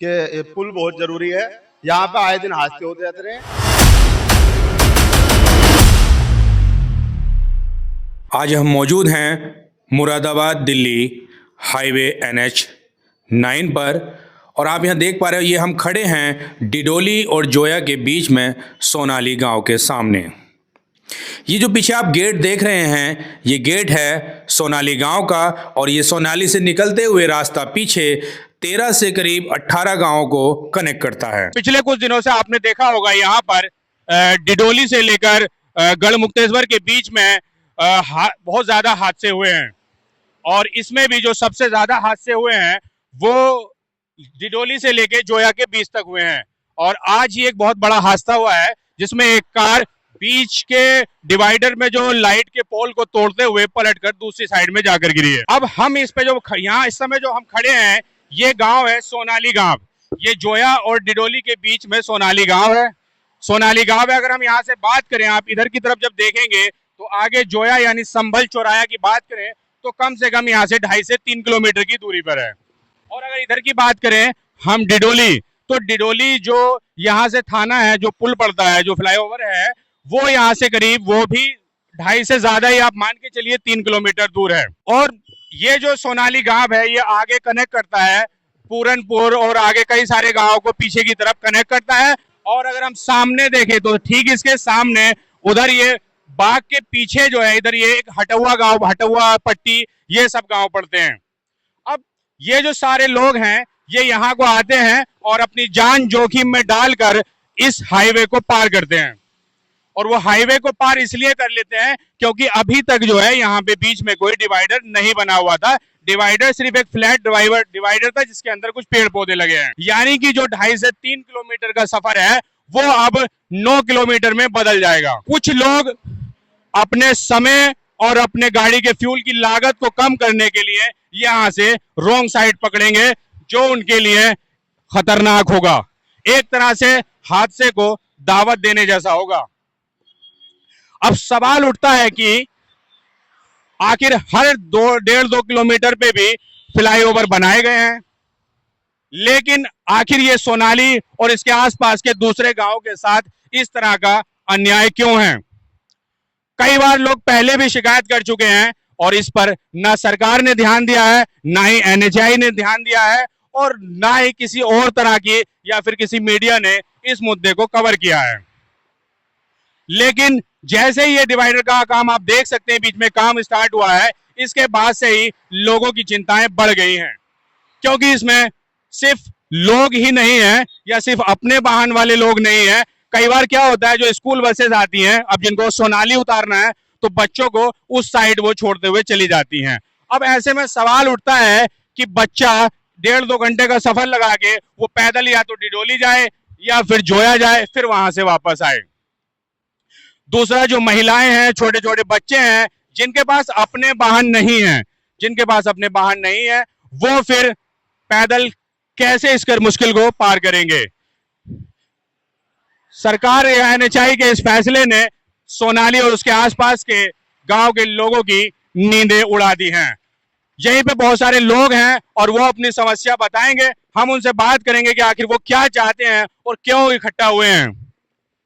कि ये पुल बहुत जरूरी है। यहाँ पे आए दिन हादसे होते रहते हैं। आज हम मौजूद हैं मुरादाबाद दिल्ली हाईवे NH 9 पर और आप यहाँ देख पा रहे हो ये हम खड़े हैं डिडोली और जोया के बीच में सोनाली गांव के सामने। ये जो पीछे आप गेट देख रहे हैं ये गेट है सोनाली गांव का और ये सोनाली से निकलते हुए रास्ता पीछे 13 से करीब 18 गांवों को कनेक्ट करता है। पिछले कुछ दिनों से आपने देखा होगा यहाँ पर डिडोली से लेकर गढ़मुक्तेश्वर के बीच में बहुत ज्यादा हादसे हुए हैं और इसमें भी जो सबसे ज्यादा हादसे हुए हैं वो डिडोली से लेकर जोया के बीच तक हुए हैं। और आज ही एक बहुत बड़ा हादसा हुआ है जिसमें एक कार बीच के डिवाइडर में जो लाइट के पोल को तोड़ते हुए पलटकर दूसरी साइड में जाकर गिरी है। अब हम इस पे जो यहाँ इस समय जो हम खड़े हैं ये गांव है सोनाली गांव। ये जोया और डिडोली के बीच में सोनाली गांव है। सोनाली गांव है। अगर हम यहाँ से बात करें, आप इधर की तरफ जब देखेंगे तो आगे जोया यानी संभल चौराया की बात करें तो कम से कम यहाँ से 2.5 से 3 किलोमीटर की दूरी पर है। और अगर इधर की बात करें हम डिडोली, तो डिडोली जो यहाँ से थाना है, जो पुल पड़ता है, जो फ्लाईओवर है, वो यहाँ से करीब वो भी 2.5 से ज्यादा ही आप मान के चलिए 3 किलोमीटर दूर है। और ये जो सोनाली गांव है ये आगे कनेक्ट करता है पूरनपुर और आगे कई सारे गांवों को पीछे की तरफ कनेक्ट करता है। और अगर हम सामने देखें तो ठीक इसके सामने उधर ये बाग के पीछे जो है इधर ये एक हटुआ गांव, हटुआ पट्टी, ये सब गांव पड़ते हैं। अब ये जो सारे लोग हैं ये यहाँ को आते हैं और अपनी जान जोखिम में डालकर इस हाईवे को पार करते हैं। और वो हाईवे को पार इसलिए कर लेते हैं क्योंकि अभी तक जो है यहाँ पे बीच में कोई डिवाइडर नहीं बना हुआ था। डिवाइडर सिर्फ एक फ्लैट डिवाइडर था जिसके अंदर कुछ पेड़ पौधे लगे हैं। यानी कि जो 2.5 से 3 किलोमीटर का सफर है वो अब 9 किलोमीटर में बदल जाएगा। कुछ लोग अपने समय और अपने गाड़ी के फ्यूल की लागत को कम करने के लिए यहाँ से रॉन्ग साइड पकड़ेंगे जो उनके लिए खतरनाक होगा। एक तरह से हादसे को दावत देने जैसा होगा। अब सवाल उठता है कि आखिर हर 1.5-2 किलोमीटर पे भी फ्लाईओवर बनाए गए हैं, लेकिन आखिर ये सोनाली और इसके आसपास के दूसरे गांवों के साथ इस तरह का अन्याय क्यों है? कई बार लोग पहले भी शिकायत कर चुके हैं और इस पर ना सरकार ने ध्यान दिया है, ना ही NHAI ने ध्यान दिया है और ना ही किसी और तरह की या फिर किसी मीडिया ने इस मुद्दे को कवर किया है। लेकिन जैसे ही ये डिवाइडर का काम आप देख सकते हैं बीच में काम स्टार्ट हुआ है, इसके बाद से ही लोगों की चिंताएं बढ़ गई हैं क्योंकि इसमें सिर्फ लोग ही नहीं है या सिर्फ अपने वाहन वाले लोग नहीं है। कई बार क्या होता है जो स्कूल बसेस आती हैं, अब जिनको सोनाली उतारना है तो बच्चों को उस साइड वो छोड़ते हुए चली जाती हैं। अब ऐसे में सवाल उठता है कि बच्चा 1.5-2 घंटे का सफर लगा के वो पैदल या तो डिडोली जाए या फिर जोया जाए फिर वहां से वापस आए। दूसरा जो महिलाएं हैं, छोटे छोटे बच्चे हैं जिनके पास अपने वाहन नहीं है, वो फिर पैदल कैसे इस मुश्किल को पार करेंगे? सरकार या NHAI के इस फैसले ने सोनाली और उसके आसपास के गांव के लोगों की नींदें उड़ा दी हैं। यहीं पे बहुत सारे लोग हैं और वो अपनी समस्या बताएंगे। हम उनसे बात करेंगे कि आखिर वो क्या चाहते हैं और क्यों इकट्ठा हुए हैं।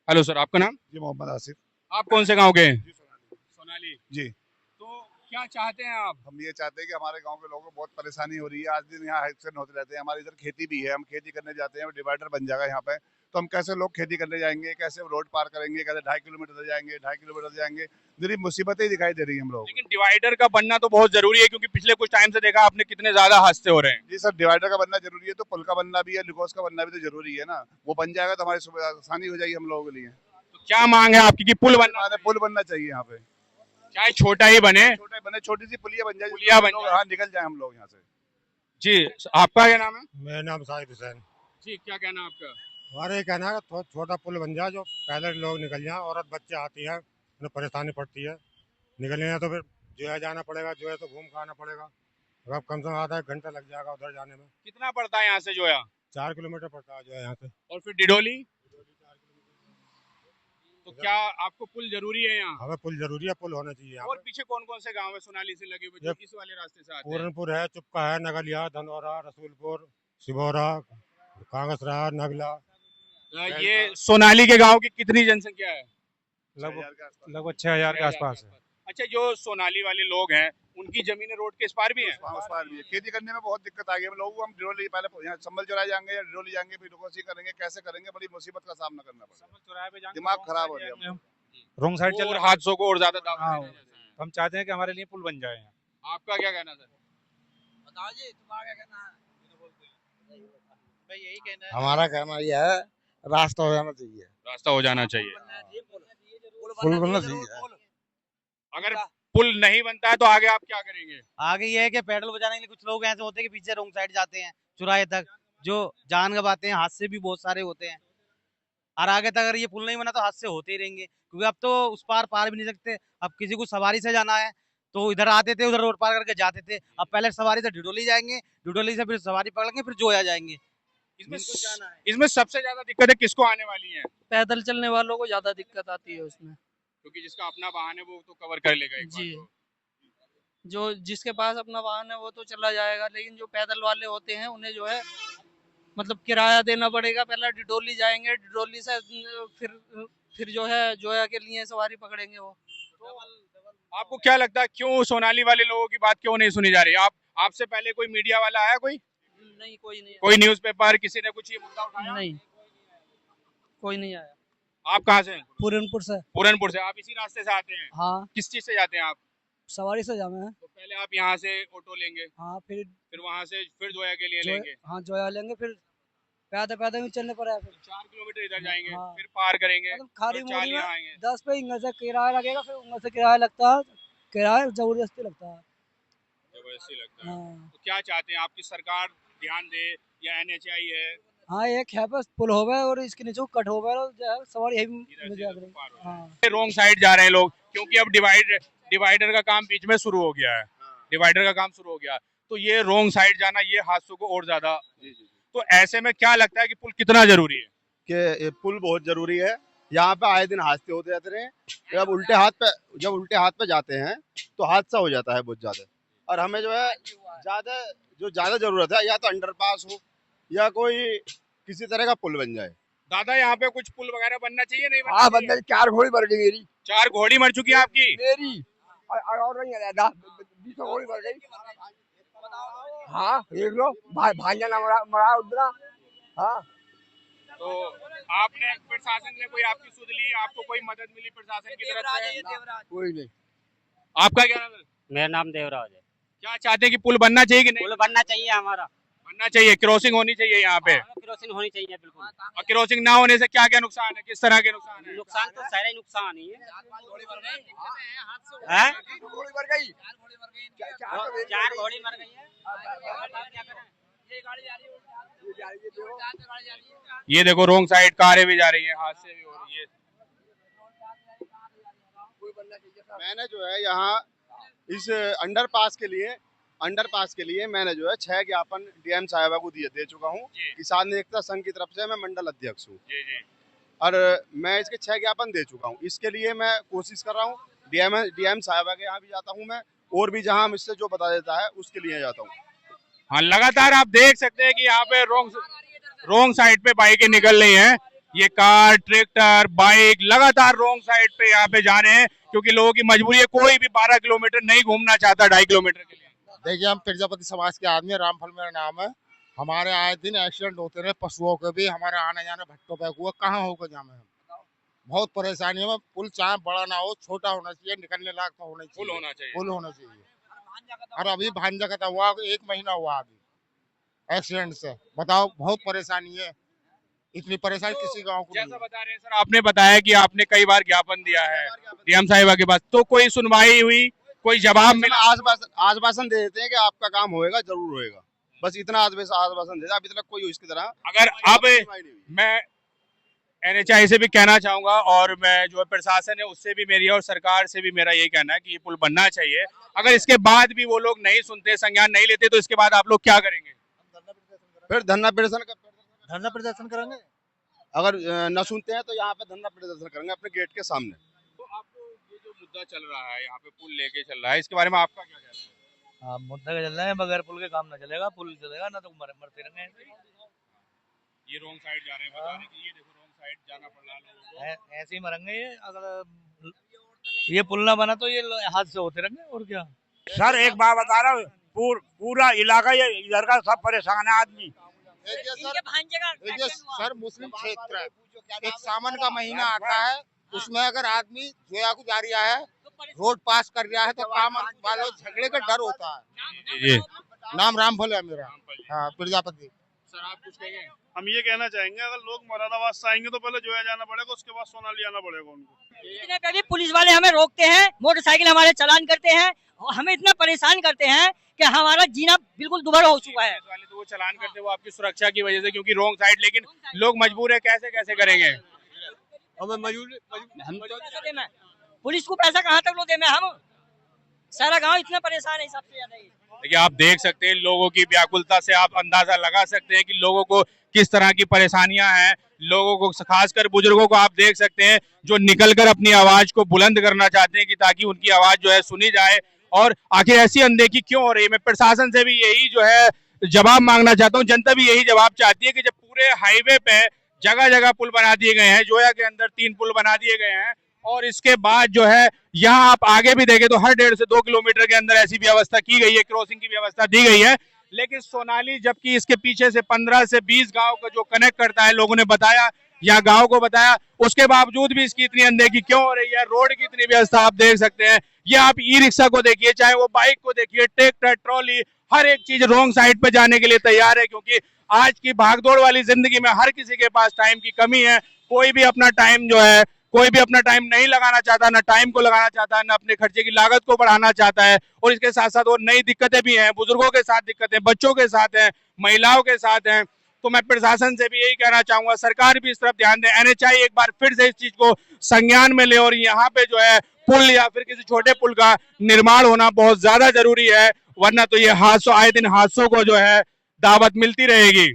हेलो सर, आपका नाम? जी मोहम्मद आसिफ। आप कौन से गांव के? सोनाली जी, तो क्या चाहते हैं आप? हम ये चाहते हैं कि हमारे गांव के लोगों को बहुत परेशानी हो रही है। आज दिन यहाँ एक्सीडेंट होते रहते हैं। हमारे इधर खेती भी है, हम खेती करने जाते हैं, डिवाइडर बन जाएगा यहाँ पे, तो हम कैसे लोग खेती करने जाएंगे, कैसे रोड पार करेंगे, कैसे 2.5 किलोमीटर जाएंगे, 2.5 किलोमीटर जाएंगे। मेरी मुसीबतें ही दिखाई दे रही है हम लोग। लेकिन डिवाइडर का बनना तो बहुत जरूरी है क्योंकि पिछले कुछ टाइम से देखा आपने कितने ज्यादा हादसे हो रहे हैं। जी सर, डिवाइडर का बनना जरूरी है तो पुल का बनना भी है, लिकोस का बनना भी तो जरूरी है ना। वो बन जाएगा तो हमारी आसानी हो जाएगी हम लोगों के लिए। तो क्या मांग है आपकी कि पुल बनना? पुल बनना चाहिए यहाँ पे, चाहे छोटा ही बने, छोटी सी पुलिया बन जाए, पुलिया बन जाए। हाँ, निकल जाए हम लोग यहाँ से। जी, आपका क्या नाम है? मेरा नाम साहिद हुसैन। जी, क्या कहना है आपका? हमारा ये कहना है कि छोटा पुल बन जाए जो पहले लोग निकल जाए, औरत बच्चे आती है उन्हें परेशानी पड़ती है, निकलने है तो फिर जो है जाना पड़ेगा, जो है तो घूम के आना पड़ेगा। अब कम से कम आधा 1 घंटा लग जाएगा उधर जाने में। कितना पड़ता है यहाँ से जोया? 4 किलोमीटर पड़ता है जो है यहाँ से। और फिर डिडोली? तो क्या आपको पुल जरूरी है यहाँ? हमें पुल जरूरी है, पुल होना चाहिए यहाँ और पे। पीछे कौन कौन से गांव है सोनाली से लगे हुए जो इस वाले रास्ते से आते हैं? पूरनपुर है, चुपका है, नगलिया, धनौरा, रसूलपुर, सिबौरा, कांग्रेस रहा नगला ये सोनाली के गांव की कितनी जनसंख्या है? लगभग 6,000 के आसपास है। अच्छा, जो सोनाली वाले लोग हैं उनकी जमीनें रोड के इस पार भी हैं? उस पार भी है। खेती करने में बहुत दिक्कत आ गई है लोगों को। हम डिडोली पहले यहाँ संभल चौराहे जाएंगे या डिडोली जाएंगे, फिर डोकोसी करेंगे, कैसे करेंगे, बड़ी मुसीबत का सामना करना पड़ेगा। दिमाग खराब हो गया। रॉन्ग साइड चल और रहा हादसों को और ज्यादा दाव हाँ, पे लेके जाते हैं। हम चाहते हैं कि हमारे लिए पुल बन जाए। आपका क्या कहना सर? हमारा कहना यह है रास्ता हो जाना चाहिए, रास्ता हो जाना चाहिए। पुल बनना चाहिए। अगर पुल नहीं बनता है तो आगे आप क्या करेंगे? आगे ये है कि पेट्रोल बचाने के लिए कुछ लोग ऐसे होते हैं कि पीछे रोंग साइड जाते हैं चौराहे तक, जो जान गंवाते हैं, हादसे भी बहुत सारे होते हैं। और आगे तक अगर ये पुल नहीं बना तो हादसे होते ही रहेंगे, क्योंकि अब तो उस पार भी नहीं सकते। अब किसी को सवारी से जाना है तो इधर आते थे, उधर रोड पार करके जाते थे। अब पहले सवारी से डिडोली जाएंगे, डिडोली से फिर सवारी पकड़ेंगे, फिर जोया जाएंगे। इसमें सबसे ज्यादा दिक्कत है किसको आने वाली है? पैदल चलने वालों को ज्यादा दिक्कत आती है उसमें, क्योंकि जिसका अपना वाहन है वो तो कवर कर लेगा एक जी। बार तो। जो जिसके पास अपना वाहन है वो तो चला जाएगा, लेकिन जो पैदल वाले होते हैं उन्हें जो है मतलब किराया देना पड़ेगा। पहले डिडोली जाएंगे, डिडोली से फिर जो है जोया के लिए सवारी पकड़ेंगे वो। आपको क्या लगता है क्यों सोनाली वाले लोगों की बात क्यों नहीं सुनी जा रही? आपसे पहले कोई मीडिया वाला आया, नहीं, कोई नहीं कोई न्यूज़पेपर, किसी ने कुछ ये मुद्दा उठाया? नहीं, कोई नहीं आया। आप कहाँ से हैं? पूरनपुर से। पूरनपुर से। आप इसी रास्ते से आते हैं? हाँ, किस चीज से जाते हैं आप? सवारी से जाना है। तो पहले आप यहाँ से ऑटो लेंगे, हाँ, फिर वहाँ से फिर जोया के लिए लेंगे, हाँ जोया लेंगे, फिर पैदल भी चलने पड़ा है। फिर 4 किलोमीटर इधर जाएंगे, हाँ। फिर पार करेंगे, मतलब खारी फिर 4 मोड़ी में यहाँ आएंगे। 10 पे इंगर से किराया लगेगा, फिर उंगर से किराया लगता है, किराया जबरदस्ती लगता है। जबरदस्ती लगता है। हाँ, तो क्या चाहते हैं आपकी सरकार ध्यान दे या NHI है? हाँ, एक है बस पुल हो गया और इसके नीचे कट हो गया, और जो है सवारी यही इधर मिल से जाया इधर पार करेंगे। हो हाँ, रोंग साइड जा रहे हैं लोग, क्योंकि अब डिवाइडर का काम बीच में शुरू हो गया है। डिवाइडर का काम शुरू हो गया तो ये रोंग साइड जाना, ये हादसों को और ज्यादा। तो ऐसे में क्या लगता है कि पुल कितना जरूरी है? कि ये पुल बहुत जरूरी है। यहाँ पे आए दिन हादसे होते रहते हैं। जब उल्टे हाथ पे जाते हैं तो हादसा हो जाता है बहुत ज्यादा। और हमें जो है ज्यादा जरूरत है, या तो अंडरपास हो या कोई किसी तरह का पुल बन जाए। दादा, यहाँ पे कुछ पुल वगैरह बनना चाहिए, नहीं बनना हाँ चाहिए? बंदे 4 घोड़ी मर गई मेरी 4 घोड़ी मर चुकी है आपकी? मेरी और नहीं है दादा 20 घोड़ी मर गई। हाँ देख लो भांजा ना मरा उधर। हाँ तो आपने प्रशासन ने कोई आपकी सुध ली, आपको कोई मदद मिली प्रशासन की तरफ से? कोई नहीं। आपका क्या नाम है? मेरा नाम देवराज है। क्या चाहते हैं कि पुल बनना चाहिए कि नहीं? पुल बनना चाहिए, हमारा बनना चाहिए, क्रॉसिंग होनी चाहिए यहाँ पे। क्रॉसिंग होनी चाहिए बिल्कुल। और क्रॉसिंग ना होने से क्या क्या नुकसान है, किस तरह के नुकसान है? नुकसान तो सारे नुकसान ही है। 4 घोड़ी मर गई। 4 घोड़ी मर गई है। ये देखो रोंग साइड कारें भी जा रही हैं, हादसे भी हो रही है। मैंने जो है यहाँ इस अंडरपास के लिए मैंने जो है 6 ज्ञापन DM साहिबा को दे चुका हूँ। किसान एकता संघ की तरफ से मैं मंडल अध्यक्ष हूँ जी जी। और मैं इसके 6 ज्ञापन दे चुका हूँ। इसके लिए मैं कोशिश कर रहा हूँ, DM साहिबा के यहाँ भी जाता हूँ मैं, और भी जहाँ मुझसे जो बता देता है उसके लिए जाता हूँ। हाँ, लगातार आप देख सकते हैं कि यहाँ पे रोंग साइड पे बाइकें निकल रही हैं। ये कार, ट्रैक्टर, बाइक लगातार रोंग साइड पे यहाँ पे जा रहे हैं, क्योंकि लोगों की मजबूरी है। कोई भी 12 किलोमीटर नहीं घूमना चाहता 2.5 किलोमीटर के लिए। देखिए हम प्रजापति समाज के आदमी, रामफल मेरा नाम है। हमारे आए दिन एक्सीडेंट होते रहे, पशुओं के भी, हमारे आने जाने भट्टों पे हुआ, कहाँ होगा जामे हम। बहुत परेशानी है। पुल चाहे बड़ा ना हो, छोटा होना चाहिए, निकलने लायक तो होना चाहिए। पुल होना चाहिए। और अभी भांजा का हुआ 1 महीना हुआ अभी एक्सीडेंट से, बताओ बहुत परेशानी है। इतनी परेशानी किसी गांव को जैसा बता रहे हैं सर, आपने बताया कि आपने कई बार ज्ञापन दिया है DM साहिबा के पास, तो कोई सुनवाई हुई, कोई जवाब मिला? आश्वासन दे देते हैं कि आपका काम होएगा, जरूर होएगा, बस इतना आश्वासन देता। अभी तक कोई इसकी तरह अगर अब मैं NHI से भी कहना चाहूंगा, और मैं जो प्रशासन है उससे भी मेरी और सरकार से भी मेरा यही कहना है कि ये पुल बनना चाहिए। अगर इसके बाद भी वो लोग नहीं सुनते, संज्ञान नहीं लेते, तो इसके बाद आप लोग क्या करेंगे? फिर धरना प्रदर्शन करेंगे। अगर न सुनते हैं तो यहाँ पे धरना प्रदर्शन करेंगे अपने गेट के सामने। तो आपको ये जो मुद्दा चल रहा है, यहाँ पे पुल लेके चल रहा है, इसके बारे में आपका क्या कहना है? हाँ, मुद्दा चल रहा है, बगैर पुल के काम ना चलेगा। पुल चलेगा ना तो मरते रहेंगे। ये रॉन्ग साइड जा रहे हैं, बता रहे हैं कि ये देखो रॉन्ग साइड जाना पड़ रहा है लोगों को। ऐसे ही मरेंगे ये, अगर ये पुल ना बना तो ये हादसे होते रहेंगे और क्या। सर एक बात बता रहा हूँ, पूरा इलाका ये इधर का सब परेशान है आदमी। देखिए सर मुस्लिम क्षेत्र है, एक सावन का महीना आता है, उसमें अगर आदमी जोया को जा रहा है, रोड पास कर रहा है तो काम वालों झगड़े का डर होता है। जी नाम रामफल है मेरा। हाँ प्रजापति। सर आप कुछ कहेंगे? हम ये कहना चाहेंगे अगर लोग मुरादाबाद से आएंगे तो पहले जोया जाना पड़ेगा, उसके बाद सोनाली आना पड़ेगा उनको। इतने कभी पुलिस वाले हमें रोकते हैं, मोटरसाइकिल हमारे चालान करते हैं और हमें इतना परेशान करते हैं कि हमारा जीना बिल्कुल दुभर हो चुका है। वाले तो वो चालान करते वो आपकी सुरक्षा की वजह से, क्योंकि रॉन्ग साइड, लेकिन लोग मजबूर है, कैसे कैसे करेंगे? पुलिस को पैसा कहाँ तक लो दे मैं, हम सारा गांव इतना परेशान है सबसे ज्यादा। देखिए आप देख सकते हैं लोगों की व्याकुलता से आप अंदाजा लगा सकते हैं कि लोगों को किस तरह की परेशानियां हैं। लोगों को खासकर बुजुर्गों को आप देख सकते हैं जो निकलकर अपनी आवाज को बुलंद करना चाहते हैं कि ताकि उनकी आवाज जो है सुनी जाए। और आखिर ऐसी अनदेखी क्यों हो रही है? मैं प्रशासन से भी यही जो है जवाब मांगना चाहता हूँ, जनता भी यही जवाब चाहती है कि जब पूरे हाईवे पे जगह जगह पुल बना दिए गए हैं, जोया के अंदर 3 पुल बना दिए गए हैं, और इसके बाद जो है यहाँ आप आगे भी देखें तो हर 1.5 से 2 किलोमीटर के अंदर ऐसी व्यवस्था की गई है, क्रॉसिंग की व्यवस्था दी गई है। लेकिन सोनाली जबकि इसके पीछे से 15 से 20 गांव का जो कनेक्ट करता है, लोगों ने बताया या गांव को बताया, उसके बावजूद भी इसकी इतनी अनदेखी क्यों हो रही है? रोड की इतनी व्यवस्था आप देख सकते हैं। ये आप ई रिक्शा को देखिए, चाहे वो बाइक को देखिए, ट्रैक्टर, ट्रॉली, हर एक चीज रॉन्ग साइड पे जाने के लिए तैयार है, क्योंकि आज की भागदौड़ वाली जिंदगी में हर किसी के पास टाइम की कमी है। कोई भी अपना टाइम जो है, कोई भी अपना टाइम नहीं लगाना चाहता, ना टाइम को लगाना चाहता है, ना अपने खर्चे की लागत को बढ़ाना चाहता है। और इसके साथ साथ और नई दिक्कतें भी हैं, बुजुर्गों के साथ दिक्कतें, बच्चों के साथ हैं, महिलाओं के साथ हैं। तो मैं प्रशासन से भी यही कहना चाहूंगा, सरकार भी इस तरफ ध्यान दे, NHAI एक बार फिर से इस चीज को संज्ञान में ले और यहाँ पे जो है पुल या फिर किसी छोटे पुल का निर्माण होना बहुत ज्यादा जरूरी है, वरना तो ये हादसों, आए दिन हादसों को जो है दावत मिलती रहेगी।